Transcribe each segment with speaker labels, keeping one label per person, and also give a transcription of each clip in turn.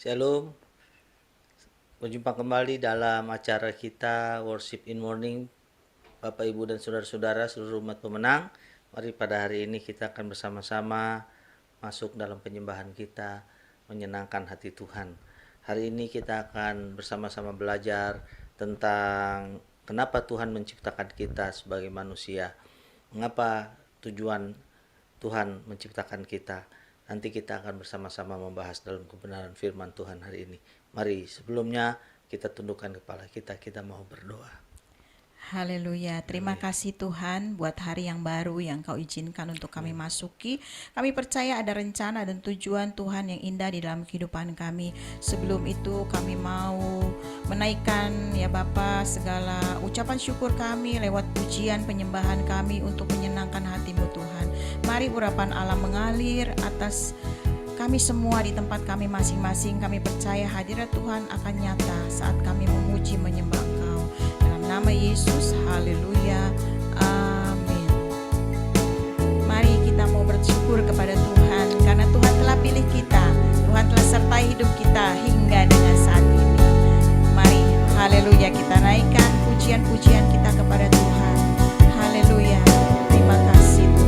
Speaker 1: Shalom, berjumpa kembali dalam acara kita Worship in Morning, Bapak Ibu dan Saudara-saudara seluruh umat pemenang. Mari pada hari ini kita akan bersama-sama masuk dalam penyembahan kita, menyenangkan hati Tuhan. Hari ini kita akan bersama-sama belajar tentang kenapa Tuhan menciptakan kita sebagai manusia. Mengapa tujuan Tuhan menciptakan kita. Nanti kita akan bersama-sama membahas dalam kebenaran firman Tuhan hari ini. Mari sebelumnya kita tundukkan kepala kita mau berdoa.
Speaker 2: Haleluya, terima kasih Tuhan buat hari yang baru yang Kau izinkan untuk kami masuki. Kami percaya ada rencana dan tujuan Tuhan yang indah di dalam kehidupan kami. Sebelum itu kami mau menaikkan ya Bapa segala ucapan syukur kami lewat pujian penyembahan kami untuk menyenangkan hati-Mu Tuhan. Mari urapan Allah mengalir atas kami semua di tempat kami masing-masing. Kami percaya hadirat Tuhan akan nyata saat kami memuji menyembah Engkau. Dalam nama Yesus, haleluya, amin. Mari kita mau bersyukur kepada Tuhan karena Tuhan telah pilih kita. Tuhan telah sertai hidup kita hingga dengan saat ini. Mari, haleluya, kita naikkan pujian-pujian kita kepada Tuhan. Haleluya, terima kasih Tuhan.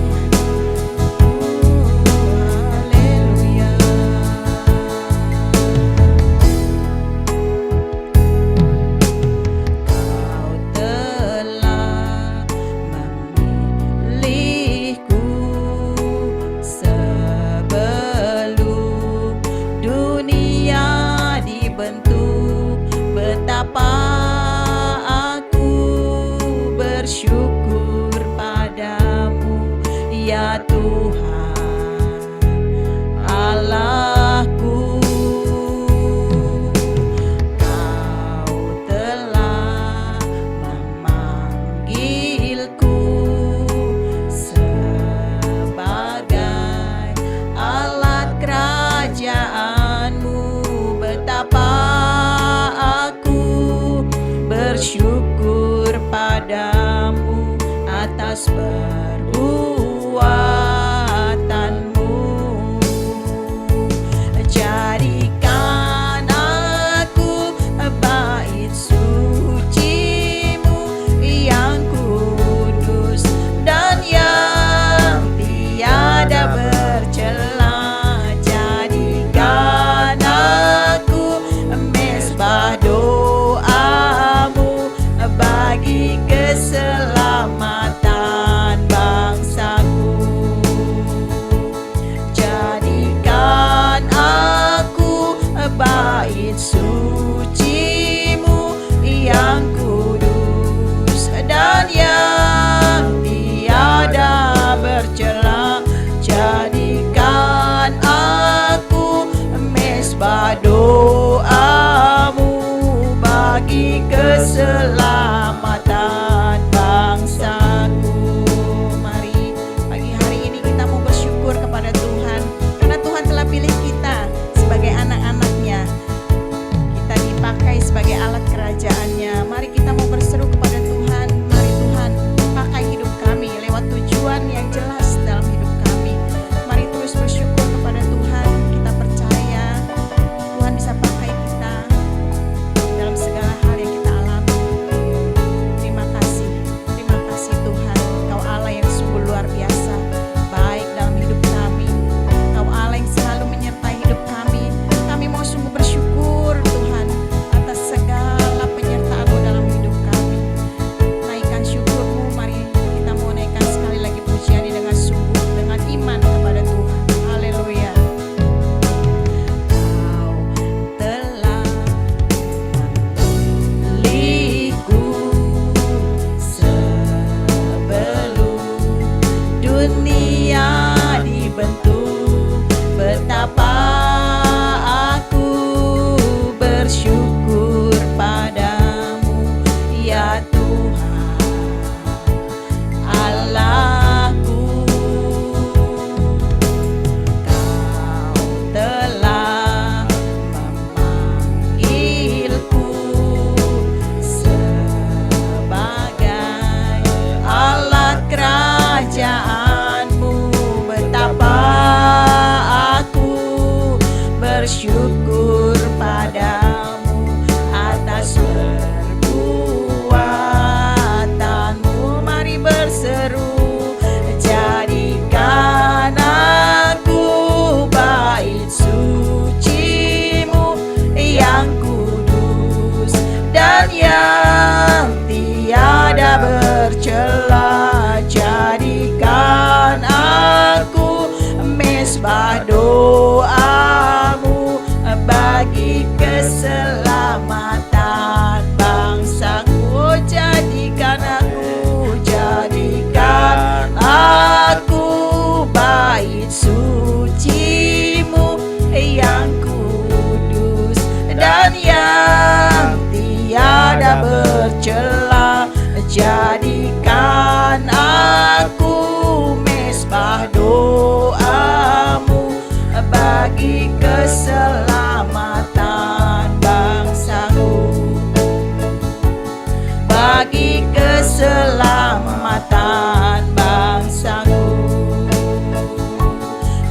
Speaker 2: keselamatan bangsaku,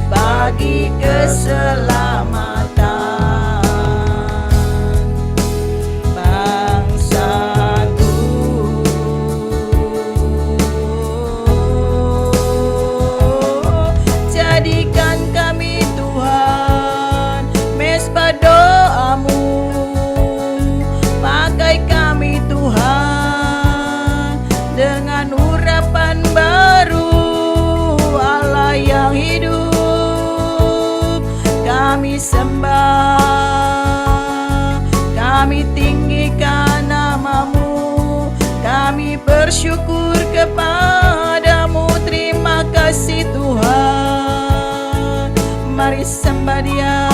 Speaker 2: bagi keselamatan bangsaku. Jadikan kami Tuhan mesbah doamu, pakai kami Tuhan dengan urapan baru, Allah yang hidup kami sembah, kami tinggikan namamu, kami bersyukur kepadamu. Terima kasih Tuhan, mari sembah Dia,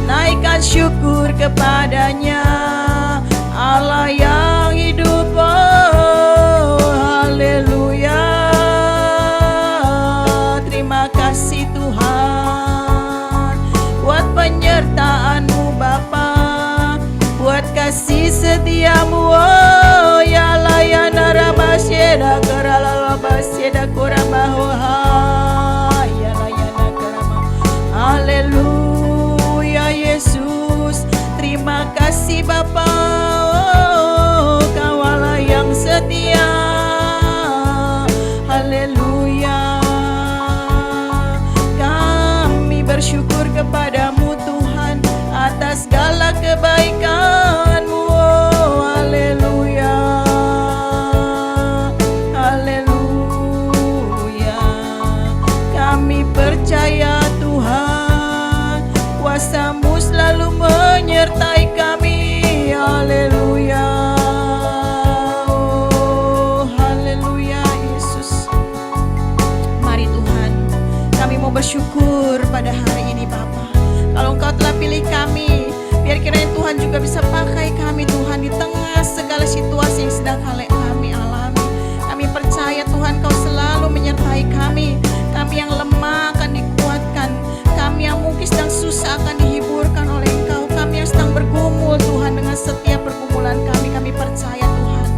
Speaker 2: naikkan syukur kepadanya, Allah yang hidup. Oh, haleluya. Terima kasih Tuhan buat penyertaan-Mu Bapa, buat kasih setiamu. Oh ya layana rabasyeda kerala basyeda kurabahoha ya layana kerama. Haleluya Yesus, terima kasih Bapa. Oh, Kaulah yang setia. Haleluya, kami bersyukur kepadamu Tuhan atas segala kebaikan-Mu. Oh, haleluya, haleluya. Kami percaya Tuhan, kuasa-Mu selalu menyertai kami. Haleluya, oh haleluya Yesus. Mari Tuhan, kami mau bersyukur pada hari ini Bapa. Kalau Engkau telah pilih kami, biar kiranya Tuhan juga bisa pakai kami Tuhan di tengah segala situasi yang sedang kami alami. Kami percaya Tuhan Kau selalu menyertai kami. Kami yang lemah akan dikuatkan, kami yang mungkin sedang susah akan dihiburkan oleh Engkau. Kami yang sedang bergumul Tuhan, dengan setiap pergumulan kami, kami percaya Tuhan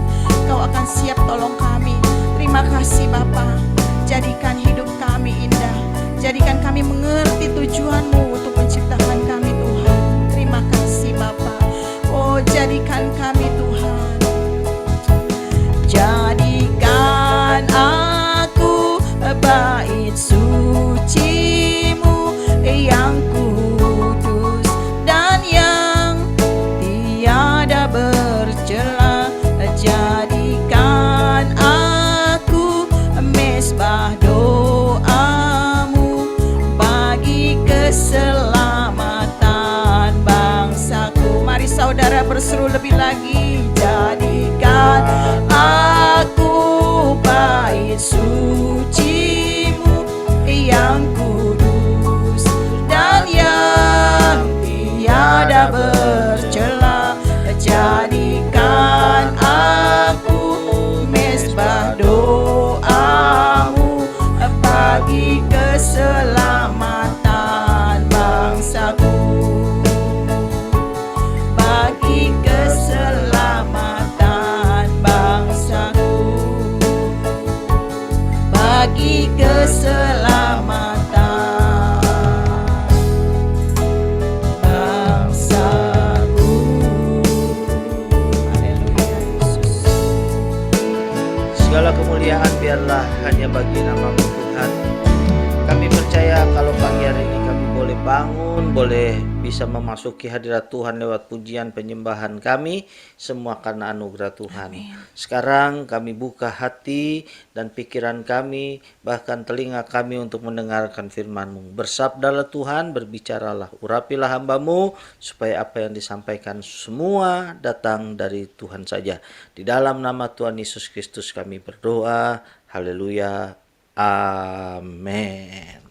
Speaker 2: Kau akan siap tolong kami. Terima kasih Bapa, jadikan hidup kami indah, jadikan kami mengerti tujuan-Mu untuk menciptakan kami Tuhan. Terima kasih Bapa. Oh, jadikan kami Tuhan, jadikan aku bait suci-Mu yang kudus dan yang tiada bercela. Jadikan aku mesbah doa-Mu, bagi keselamatan bangsaku. Mari saudara berseru lebih lagi. Jadikan aku bait suci-Mu yang kudus dan yang tiada bercela. Jadikan aku mesbah doa-Mu, bagi keselamatan bangsaku, bagi keselamatan bangsaku, bagi keselamatan bangsaku. Haleluya Yesus.
Speaker 1: Segala kemuliaan biarlah hanya bagi nama-Mu Tuhan. Kami percaya kalau pagi hari ini kami boleh bangun, boleh bisa memasuki hadirat Tuhan lewat pujian penyembahan kami, semua karena anugerah Tuhan.
Speaker 2: Amin.
Speaker 1: Sekarang kami buka hati dan pikiran kami, bahkan telinga kami untuk mendengarkan firman-Mu. Bersabdalah Tuhan, berbicaralah, urapilah hamba-Mu, supaya apa yang disampaikan semua datang dari Tuhan saja. Di dalam nama Tuhan Yesus Kristus kami berdoa. Haleluya. Amin.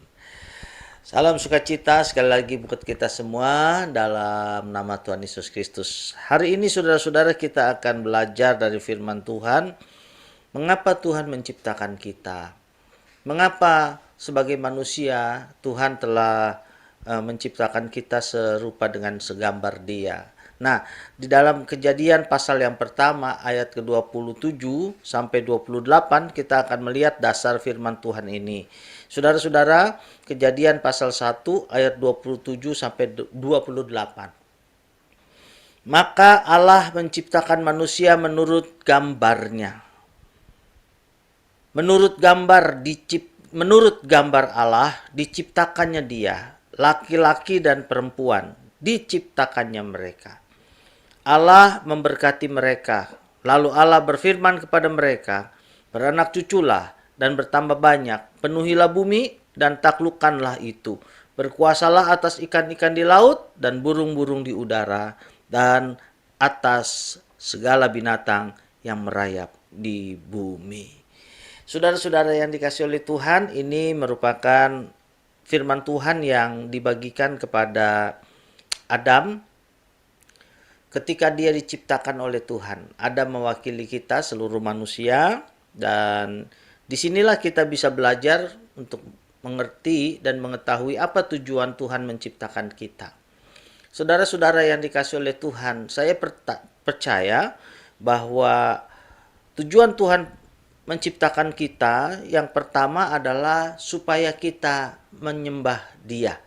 Speaker 1: Salam sukacita sekali lagi buat kita semua dalam nama Tuhan Yesus Kristus. Hari ini saudara-saudara kita akan belajar dari firman Tuhan. Mengapa Tuhan menciptakan kita? Mengapa sebagai manusia Tuhan telah menciptakan kita serupa dengan segambar Dia? Nah, di dalam Kejadian pasal yang pertama ayat ke-27 sampai 28 kita akan melihat dasar firman Tuhan ini. Saudara-saudara, Kejadian pasal 1 ayat 27 sampai 28. Maka Allah menciptakan manusia menurut gambarnya. Menurut gambar Allah diciptakannya dia, laki-laki dan perempuan diciptakannya mereka. Allah memberkati mereka. Lalu Allah berfirman kepada mereka, beranak cuculah dan bertambah banyak, penuhilah bumi dan taklukkanlah itu. Berkuasalah atas ikan-ikan di laut dan burung-burung di udara dan atas segala binatang yang merayap di bumi. Saudara-saudara yang dikasihi oleh Tuhan, ini merupakan firman Tuhan yang dibagikan kepada Adam ketika dia diciptakan oleh Tuhan. Adam mewakili kita seluruh manusia, dan disinilah kita bisa belajar untuk mengerti dan mengetahui apa tujuan Tuhan menciptakan kita. Saudara-saudara yang dikasihi oleh Tuhan, saya percaya bahwa tujuan Tuhan menciptakan kita yang pertama adalah supaya kita menyembah Dia.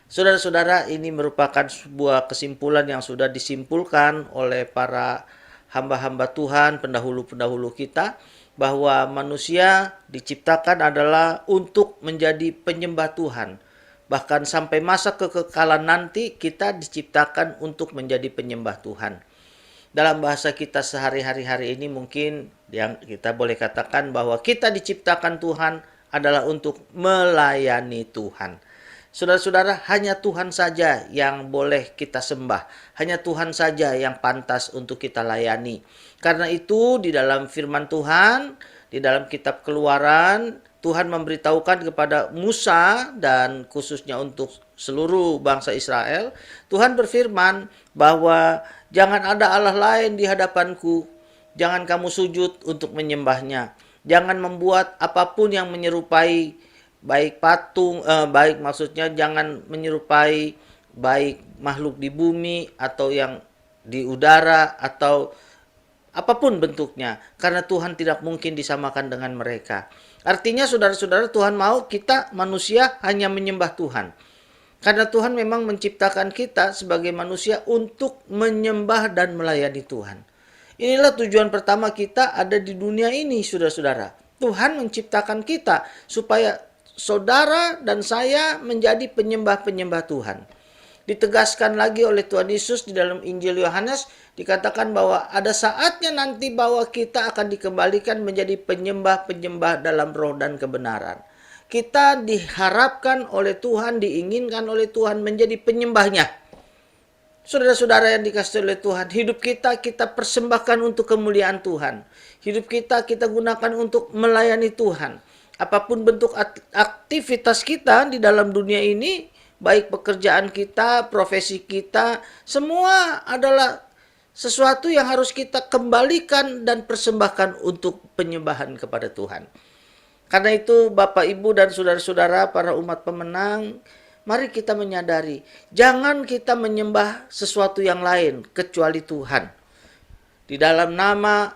Speaker 1: Saudara-saudara, ini merupakan sebuah kesimpulan yang sudah disimpulkan oleh para hamba-hamba Tuhan, pendahulu-pendahulu kita, bahwa manusia diciptakan adalah untuk menjadi penyembah Tuhan. Bahkan sampai masa kekekalan nanti kita diciptakan untuk menjadi penyembah Tuhan. Dalam bahasa kita sehari-hari hari ini mungkin yang kita boleh katakan bahwa kita diciptakan Tuhan adalah untuk melayani Tuhan. Saudara-saudara, hanya Tuhan saja yang boleh kita sembah. Hanya Tuhan saja yang pantas untuk kita layani. Karena itu di dalam firman Tuhan, di dalam kitab Keluaran, Tuhan memberitahukan kepada Musa dan khususnya untuk seluruh bangsa Israel, Tuhan berfirman bahwa jangan ada Allah lain di hadapanku. Jangan kamu sujud untuk menyembahnya. Jangan membuat apapun yang menyerupai baik patung, baik maksudnya jangan menyerupai baik makhluk di bumi atau yang di udara atau apapun bentuknya, karena Tuhan tidak mungkin disamakan dengan mereka. Artinya saudara-saudara, Tuhan mau kita manusia hanya menyembah Tuhan. Karena Tuhan memang menciptakan kita sebagai manusia untuk menyembah dan melayani Tuhan. Inilah tujuan pertama kita ada di dunia ini, saudara-saudara. Tuhan menciptakan kita supaya saudara dan saya menjadi penyembah-penyembah Tuhan. Ditegaskan lagi oleh Tuhan Yesus di dalam Injil Yohanes, dikatakan bahwa ada saatnya nanti bahwa kita akan dikembalikan menjadi penyembah-penyembah dalam roh dan kebenaran. Kita diharapkan oleh Tuhan, diinginkan oleh Tuhan menjadi penyembahnya. Saudara-saudara yang dikasihi oleh Tuhan, hidup kita persembahkan untuk kemuliaan Tuhan. Hidup kita gunakan untuk melayani Tuhan. Apapun bentuk aktivitas kita di dalam dunia ini, baik pekerjaan kita, profesi kita, semua adalah sesuatu yang harus kita kembalikan dan persembahkan untuk penyembahan kepada Tuhan. Karena itu Bapak, Ibu, dan saudara-saudara para umat pemenang, mari kita menyadari, jangan kita menyembah sesuatu yang lain kecuali Tuhan. Di dalam nama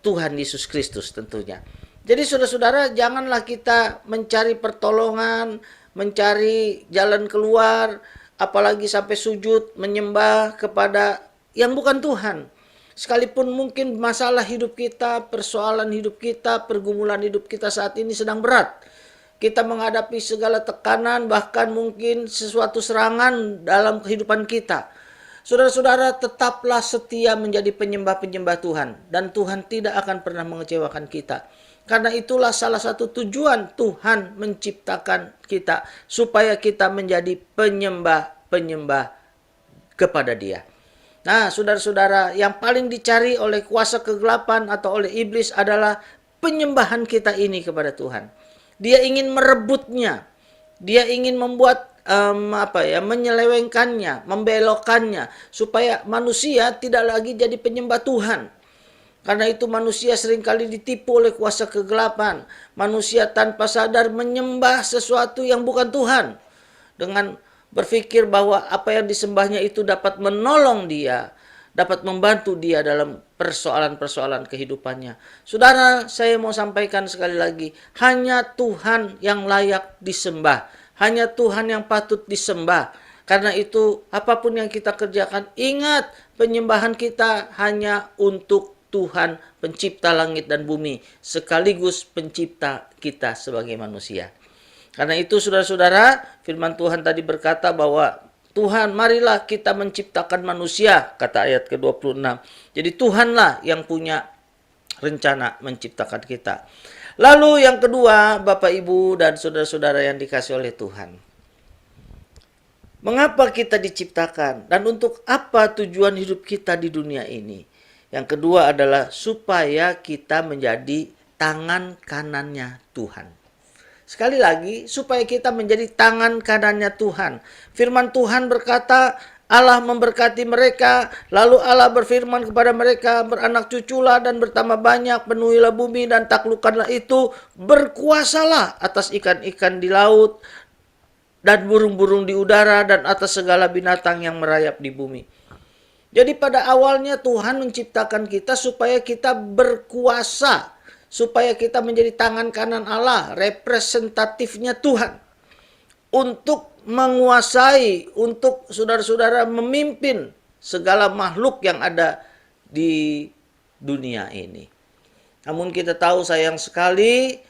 Speaker 1: Tuhan Yesus Kristus tentunya. Jadi saudara-saudara, janganlah kita mencari pertolongan, mencari jalan keluar, apalagi sampai sujud menyembah kepada yang bukan Tuhan. Sekalipun mungkin masalah hidup kita, persoalan hidup kita, pergumulan hidup kita saat ini sedang berat. Kita menghadapi segala tekanan, bahkan mungkin sesuatu serangan dalam kehidupan kita. Saudara-saudara, tetaplah setia menjadi penyembah-penyembah Tuhan. Dan Tuhan tidak akan pernah mengecewakan kita. Karena itulah salah satu tujuan Tuhan menciptakan kita, supaya kita menjadi penyembah-penyembah kepada Dia. Nah, saudara-saudara, yang paling dicari oleh kuasa kegelapan atau oleh iblis adalah penyembahan kita ini kepada Tuhan. Dia ingin merebutnya. Dia ingin membuat menyelewengkannya, membelokkannya, supaya manusia tidak lagi jadi penyembah Tuhan. Karena itu manusia seringkali ditipu oleh kuasa kegelapan. Manusia tanpa sadar menyembah sesuatu yang bukan Tuhan. Dengan berpikir bahwa apa yang disembahnya itu dapat menolong dia, dapat membantu dia dalam persoalan-persoalan kehidupannya. Saudara, saya mau sampaikan sekali lagi, hanya Tuhan yang layak disembah, hanya Tuhan yang patut disembah. Karena itu, apapun yang kita kerjakan, ingat penyembahan kita hanya untuk Tuhan pencipta langit dan bumi, sekaligus pencipta kita sebagai manusia. Karena itu saudara-saudara, firman Tuhan tadi berkata bahwa Tuhan, marilah kita menciptakan manusia, kata ayat ke-26. Jadi Tuhanlah yang punya rencana menciptakan kita. Lalu yang kedua, Bapak Ibu dan saudara-saudara yang dikasih oleh Tuhan. Mengapa kita diciptakan dan untuk apa tujuan hidup kita di dunia ini? Yang kedua adalah supaya kita menjadi tangan kanannya Tuhan. Sekali lagi, supaya kita menjadi tangan kanannya Tuhan. Firman Tuhan berkata, Allah memberkati mereka, lalu Allah berfirman kepada mereka, beranak cuculah dan bertambah banyak, penuhilah bumi dan taklukkanlah itu, berkuasalah atas ikan-ikan di laut, dan burung-burung di udara, dan atas segala binatang yang merayap di bumi. Jadi pada awalnya Tuhan menciptakan kita supaya kita berkuasa, supaya kita menjadi tangan kanan Allah, representatifnya Tuhan. Untuk menguasai, untuk saudara-saudara memimpin segala makhluk yang ada di dunia ini. Namun kita tahu sayang sekali,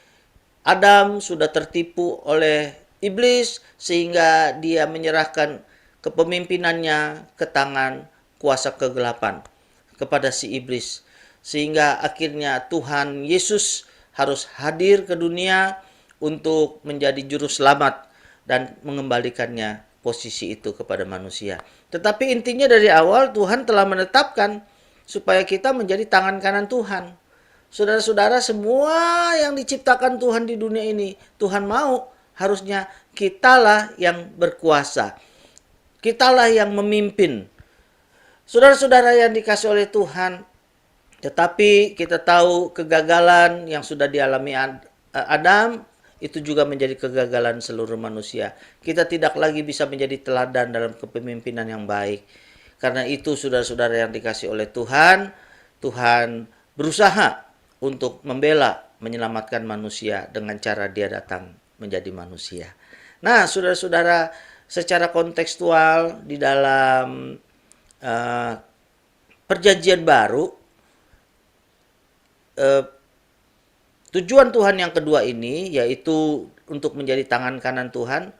Speaker 1: Adam sudah tertipu oleh iblis sehingga dia menyerahkan kepemimpinannya ke tangan kuasa kegelapan kepada si iblis. Sehingga akhirnya Tuhan Yesus harus hadir ke dunia untuk menjadi juru selamat dan mengembalikannya posisi itu kepada manusia. Tetapi intinya dari awal Tuhan telah menetapkan supaya kita menjadi tangan kanan Tuhan. Saudara-saudara, semua yang diciptakan Tuhan di dunia ini, Tuhan mau harusnya kitalah yang berkuasa. Kitalah yang memimpin. Saudara-saudara yang dikasih oleh Tuhan, tetapi kita tahu kegagalan yang sudah dialami Adam, itu juga menjadi kegagalan seluruh manusia. Kita tidak lagi bisa menjadi teladan dalam kepemimpinan yang baik. Karena itu saudara-saudara yang dikasih oleh Tuhan, Tuhan berusaha untuk membela, menyelamatkan manusia dengan cara dia datang menjadi manusia. Nah, saudara-saudara, secara kontekstual di dalam perjanjian baru, tujuan Tuhan yang kedua ini, yaitu untuk menjadi tangan kanan Tuhan,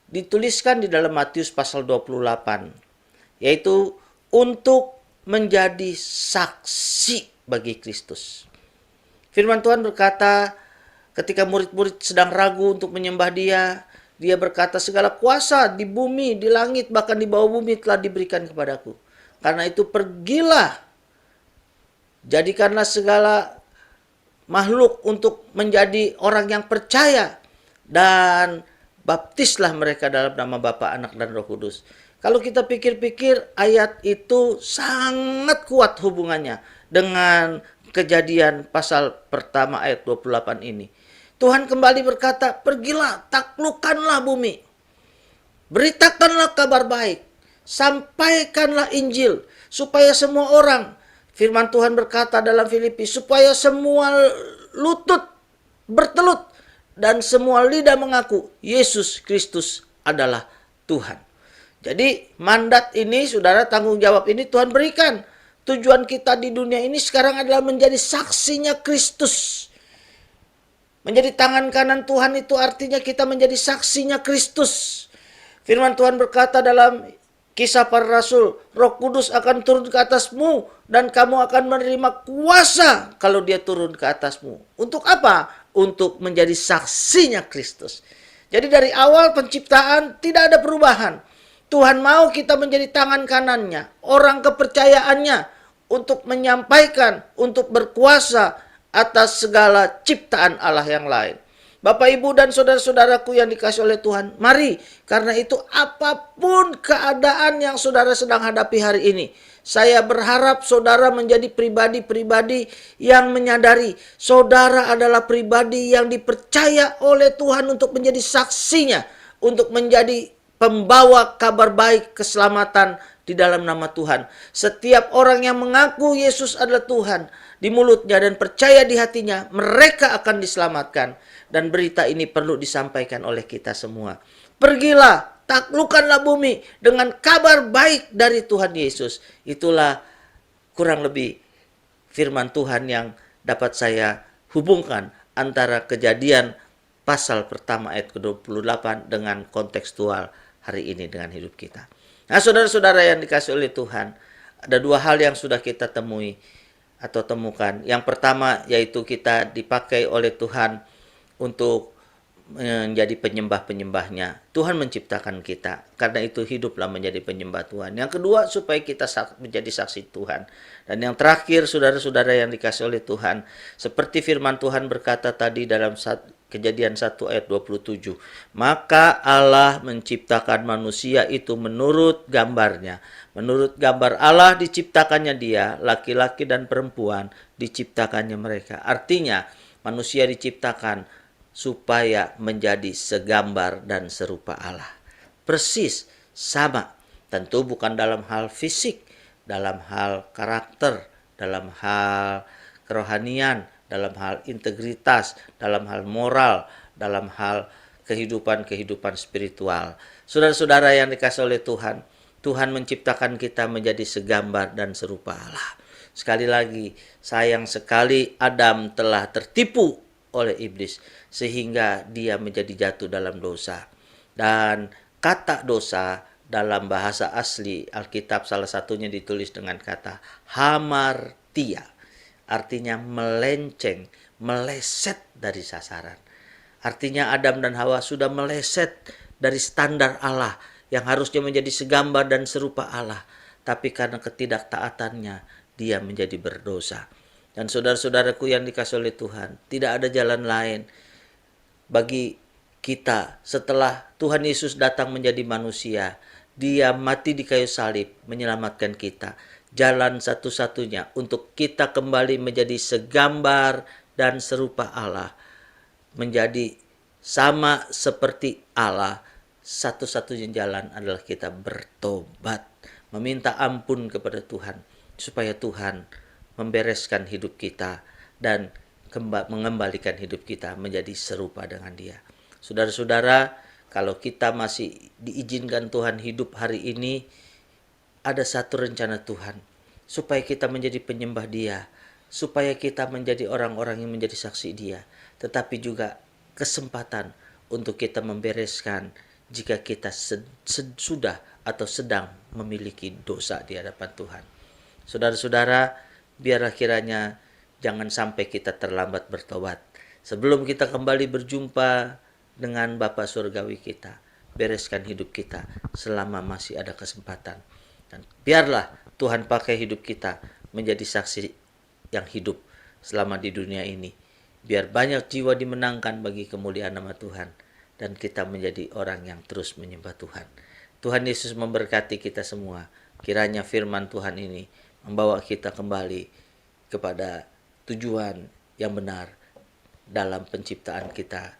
Speaker 1: dituliskan di dalam Matius pasal 28, yaitu untuk menjadi saksi bagi Kristus. Firman Tuhan berkata, ketika murid-murid sedang ragu untuk menyembah dia, dia berkata, segala kuasa di bumi, di langit, bahkan di bawah bumi telah diberikan kepadaku. Karena itu pergilah, jadikanlah segala makhluk untuk menjadi orang yang percaya, dan baptislah mereka dalam nama Bapa, Anak, dan Roh Kudus. Kalau kita pikir-pikir, ayat itu sangat kuat hubungannya dengan Kejadian pasal pertama ayat 28 ini. Tuhan kembali berkata, pergilah, taklukkanlah bumi. Beritakanlah kabar baik. Sampaikanlah Injil. Supaya semua orang, firman Tuhan berkata dalam Filipi, supaya semua lutut bertelut dan semua lidah mengaku Yesus Kristus adalah Tuhan. Jadi mandat ini, saudara, tanggung jawab ini Tuhan berikan. Tujuan kita di dunia ini sekarang adalah menjadi saksinya Kristus. Menjadi tangan kanan Tuhan itu artinya kita menjadi saksinya Kristus. Firman Tuhan berkata dalam Kisah Para Rasul, Roh Kudus akan turun ke atasmu dan kamu akan menerima kuasa kalau dia turun ke atasmu. Untuk apa? Untuk menjadi saksinya Kristus. Jadi dari awal penciptaan tidak ada perubahan. Tuhan mau kita menjadi tangan kanannya, orang kepercayaannya untuk menyampaikan, untuk berkuasa atas segala ciptaan Allah yang lain. Bapak, Ibu, dan saudara-saudaraku yang dikasih oleh Tuhan, mari, karena itu apapun keadaan yang saudara sedang hadapi hari ini, saya berharap saudara menjadi pribadi-pribadi yang menyadari saudara adalah pribadi yang dipercaya oleh Tuhan untuk menjadi saksinya, untuk menjadi pembawa kabar baik keselamatan di dalam nama Tuhan. Setiap orang yang mengaku Yesus adalah Tuhan di mulutnya dan percaya di hatinya, mereka akan diselamatkan. Dan berita ini perlu disampaikan oleh kita semua. Pergilah, taklukkanlah bumi dengan kabar baik dari Tuhan Yesus. Itulah kurang lebih firman Tuhan yang dapat saya hubungkan antara Kejadian pasal pertama ayat ke-28 dengan kontekstual hari ini dengan hidup kita. Nah, saudara-saudara yang dikasih oleh Tuhan, ada dua hal yang sudah kita temui atau temukan. Yang pertama yaitu kita dipakai oleh Tuhan untuk menjadi penyembah-penyembahnya. Tuhan menciptakan kita, karena itu hiduplah menjadi penyembah Tuhan. Yang kedua, supaya kita menjadi saksi Tuhan. Dan yang terakhir, saudara-saudara yang dikasih oleh Tuhan, seperti firman Tuhan berkata tadi dalam Kejadian 1 ayat 27, maka Allah menciptakan manusia itu menurut gambarnya. Menurut gambar Allah diciptakannya dia, laki-laki dan perempuan diciptakannya mereka. Artinya, manusia diciptakan supaya menjadi segambar dan serupa Allah. Persis sama. Tentu bukan dalam hal fisik, dalam hal karakter, dalam hal kerohanian, dalam hal integritas, dalam hal moral, dalam hal kehidupan spiritual. Saudara-saudara yang dikasih oleh Tuhan, Tuhan menciptakan kita menjadi segambar dan serupa Allah. Sekali lagi, sayang sekali Adam telah tertipu oleh iblis sehingga dia menjadi jatuh dalam dosa. Dan kata dosa dalam bahasa asli Alkitab salah satunya ditulis dengan kata hamartia. Artinya melenceng, meleset dari sasaran. Artinya Adam dan Hawa sudah meleset dari standar Allah yang harusnya menjadi segambar dan serupa Allah. Tapi karena ketidaktaatannya dia menjadi berdosa. Dan saudara-saudaraku yang dikasih oleh Tuhan, tidak ada jalan lain bagi kita setelah Tuhan Yesus datang menjadi manusia. Dia mati di kayu salib menyelamatkan kita. Jalan satu-satunya untuk kita kembali menjadi segambar dan serupa Allah, menjadi sama seperti Allah, satu-satunya jalan adalah kita bertobat, meminta ampun kepada Tuhan, supaya Tuhan membereskan hidup kita dan mengembalikan hidup kita menjadi serupa dengan Dia. Saudara-saudara, kalau kita masih diizinkan Tuhan hidup hari ini, ada satu rencana Tuhan, supaya kita menjadi penyembah Dia, supaya kita menjadi orang-orang yang menjadi saksi Dia, tetapi juga kesempatan untuk kita membereskan jika kita sudah atau sedang memiliki dosa di hadapan Tuhan. Saudara-saudara, biarlah kiranya jangan sampai kita terlambat bertobat. Sebelum kita kembali berjumpa dengan Bapa Surgawi kita, bereskan hidup kita selama masih ada kesempatan. Dan biarlah Tuhan pakai hidup kita menjadi saksi yang hidup selama di dunia ini. Biar banyak jiwa dimenangkan bagi kemuliaan nama Tuhan. Dan kita menjadi orang yang terus menyembah Tuhan. Tuhan Yesus memberkati kita semua. Kiranya firman Tuhan ini membawa kita kembali kepada tujuan yang benar dalam penciptaan kita,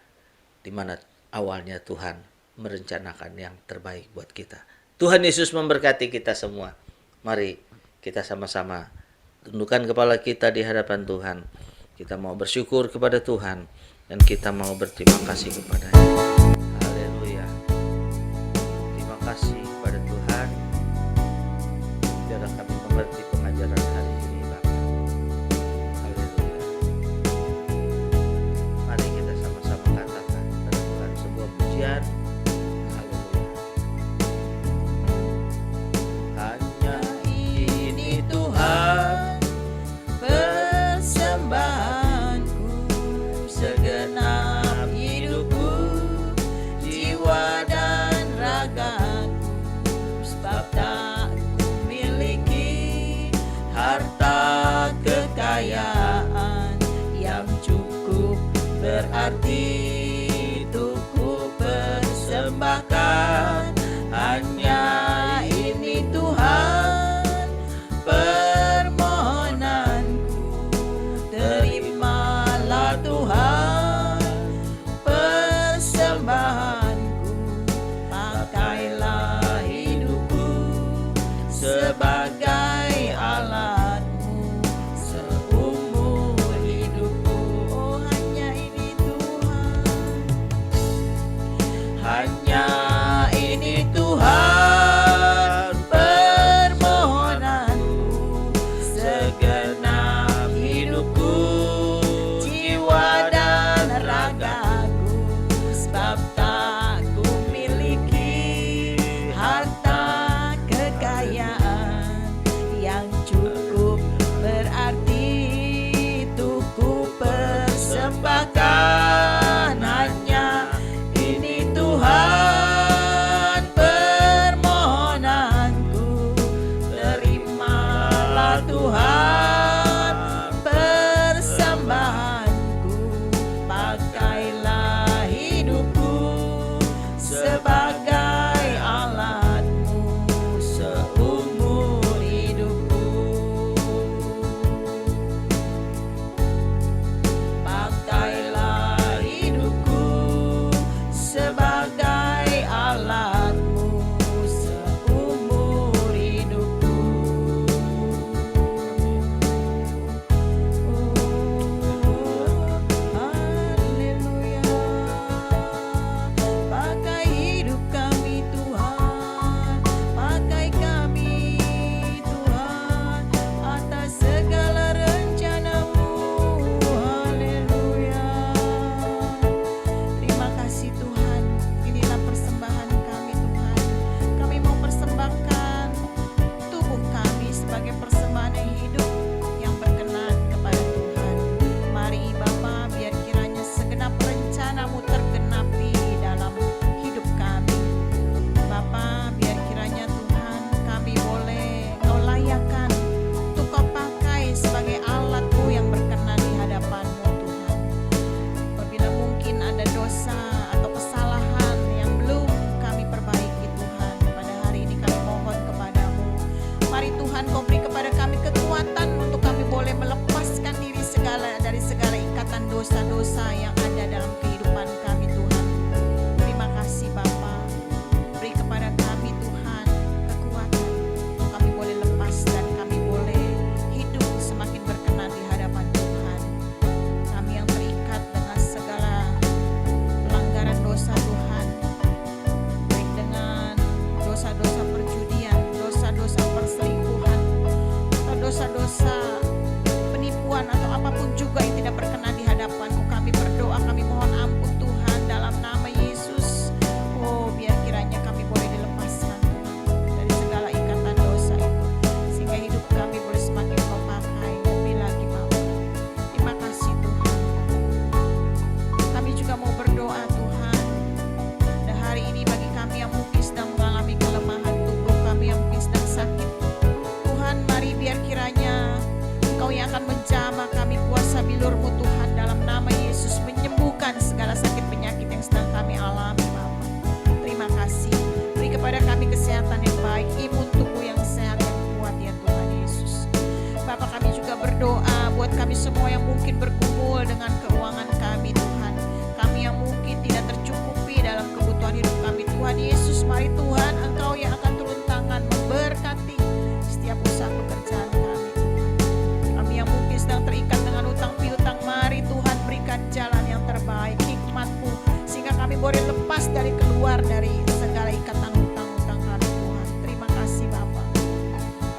Speaker 1: di mana awalnya Tuhan merencanakan yang terbaik buat kita. Tuhan Yesus memberkati kita semua. Mari kita sama-sama tundukkan kepala kita di hadapan Tuhan. Kita mau bersyukur kepada Tuhan dan kita mau berterima kasih kepada-Nya. Haleluya. Terima kasih kepada Tuhan. Biarlah kami mengerti pengajaran hari ini, Bapak. Haleluya. Mari kita sama-sama katakan kepada Tuhan sebuah pujian. Haleluya. Hanya ini Tuhan
Speaker 2: persembahanku, segenap hidupku, jiwa dan ragaku, sebab tak kumiliki harta kekayaan yang cukup berarti untuk ku persembahkan. Hanya ini Tuhan permohonanku, terimalah Tuhan persembahanku, pakailah dosa-dosa yang ada dalam kehidupan kami Tuhan. Terima kasih Bapa. Beri kepada kami Tuhan kekuatan untuk kami boleh lepas dan kami boleh hidup semakin berkenan di hadapan Tuhan. Kami yang terikat dengan segala pelanggaran dosa Tuhan, baik dengan dosa-dosa perjudian, dosa-dosa perselingkuhan, atau dosa-dosa penipuan atau apapun juga yang tidak berkenan di hadapan-Mu. Kami berdoa, kami mohon ampun Tuhan dalam nama Yesus. Oh, biar kiranya kami boleh dilepaskan Tuhan dari segala ikatan dosa itu, sehingga hidup kami boleh semakin Kau pakai lebih lagi Bapa. Terima kasih Tuhan. Kami juga mau berdoa Tuhan, pada hari ini bagi kami yang mungkin sedang mengalami kelemahan tubuh, kami yang mungkin sedang sakit, Tuhan mari biar kiranya Engkau yang akan menjamah kami, kuasa bilur-Mu Tuhan, dalam nama Yesus menyembuhkan segala sakit penyakit yang sedang kami alami Bapa. Terima kasih, beri kepada kami kesehatan yang baik, imun tubuh yang sehat yang kuat ya Tuhan Yesus. Bapa, kami juga berdoa buat kami semua yang mungkin bergumul dengan keuangan kami Tuhan, kami yang mungkin tidak tercukupi dalam kebutuhan hidup kami Tuhan Yesus. Mari Tuhan, Engkau yang akan turun tangan memberkati setiap usaha pekerjaan kami Tuhan. Kami yang mungkin sedang terikat dengan utang piutang, mari Tuhan berikan jalan yang terbaik, hikmat-Mu, sehingga kami boleh lepas keluar dari segala ikatan hutang-hutang kami Tuhan. Terima kasih Bapa.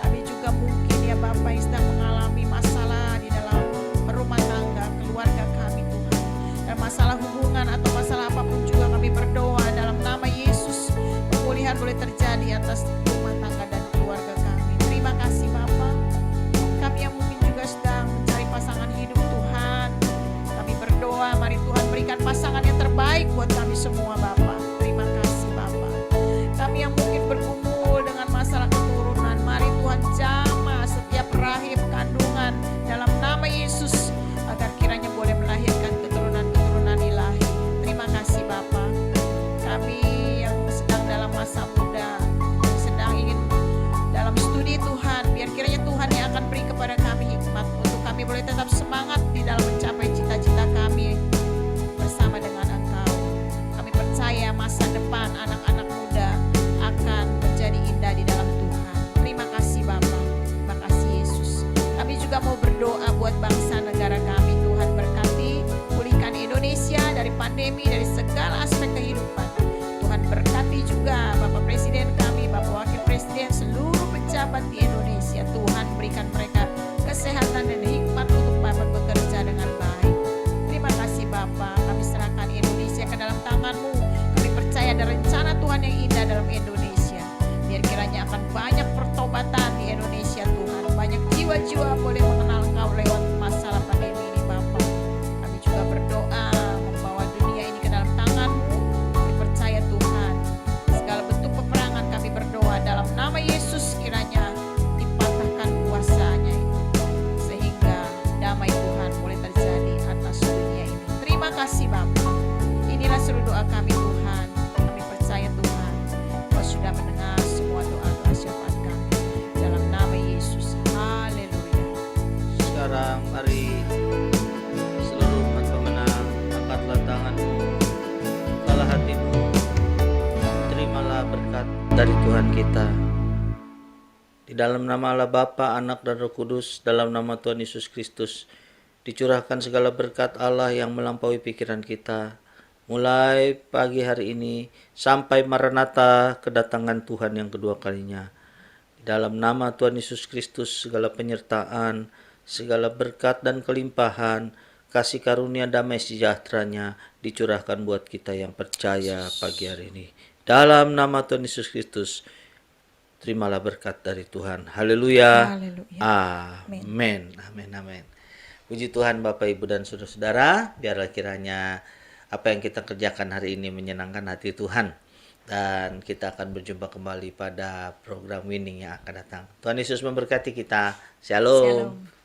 Speaker 2: Kami juga mungkin ya Bapa yang sedang mengalami masalah di dalam rumah tangga, keluarga kami Tuhan, dan masalah hubungan atau masalah apapun juga kami berdoa dalam nama Yesus, pemulihan boleh terjadi atas rumah tangga dan keluarga kami. Terima kasih Bapa. Kami yang mungkin juga sedang mencari pasangan hidup Tuhan, kami berdoa mari Tuhan berikan pasangan yang terbaik buat kami semua Bapa. Terima kasih Bapa. Kami yang mungkin bergumul dengan masalah keturunan, mari Tuhan jamah setiap rahim kandungan dalam nama Yesus, agar kiranya boleh melahirkan keturunan-keturunan ilahi. Terima kasih Bapa. Kami yang sedang dalam masa muda, yang sedang ingin dalam studi Tuhan, biar kiranya Tuhan yang akan beri kepada kami hikmat untuk kami boleh tetap semangat di dalam mencapai cita-cita kami bersama dengan Engkau. Kami percaya masa depan anak-anak muda akan menjadi indah di dalam Tuhan. Terima kasih Bapa. Terima kasih Yesus. Kami juga mau berdoa buat bangsa negara kami. Tuhan berkati, pulihkan Indonesia dari pandemi, dari segala aspek kehidupan. Tuhan berkati juga Bapak Presiden kami, Bapak Wakil Presiden, seluruh pejabat di Indonesia. Tuhan berikan mereka kesehatan dan hikmat untuk dapat bekerja dengan baik. Terima kasih Bapa. Kami serahkan Indonesia ke dalam tangan-Mu. Kami percaya ada rencana Tuhan yang indah dalam Indonesia. Biar kiranya akan banyak pertobatan di Indonesia Tuhan. Banyak jiwa-jiwa boleh mengenal Engkau lewat masalah pandemi ini Bapa. Kami juga berdoa membawa dunia ini ke dalam tangan-Mu. Kami percaya Tuhan, segala bentuk peperangan kami berdoa dalam nama Yesus kiranya dipatahkan kuasanya itu, sehingga damai Tuhan boleh terjadi atas dunia ini. Terima kasih Bapa. Inilah seluruh doa kami Tuhan. Kami percaya Tuhan, Kau sudah mendengar semua doa-doa syafaat kami. Dalam nama Yesus. Haleluya.
Speaker 1: Sekarang mari seluruh umat pemenang, angkatlah tanganmu, bukalah hatimu, terimalah berkat dari Tuhan kita. Di dalam nama Allah Bapa, Anak dan Roh Kudus, dalam nama Tuhan Yesus Kristus, dicurahkan segala berkat Allah yang melampaui pikiran kita, mulai pagi hari ini sampai Maranatha, kedatangan Tuhan yang kedua kalinya. Di dalam nama Tuhan Yesus Kristus, segala penyertaan, segala berkat dan kelimpahan, kasih karunia damai sejahteranya dicurahkan buat kita yang percaya pagi hari ini. Dalam nama Tuhan Yesus Kristus, terimalah berkat dari Tuhan. Haleluya.
Speaker 2: Haleluya.
Speaker 1: Amin. Amin. Amin. Puji Tuhan Bapak Ibu dan Saudara-saudara, biarlah kiranya apa yang kita kerjakan hari ini menyenangkan hati Tuhan. Dan kita akan berjumpa kembali pada program Winning yang akan datang. Tuhan Yesus memberkati kita. Shalom.
Speaker 2: Shalom.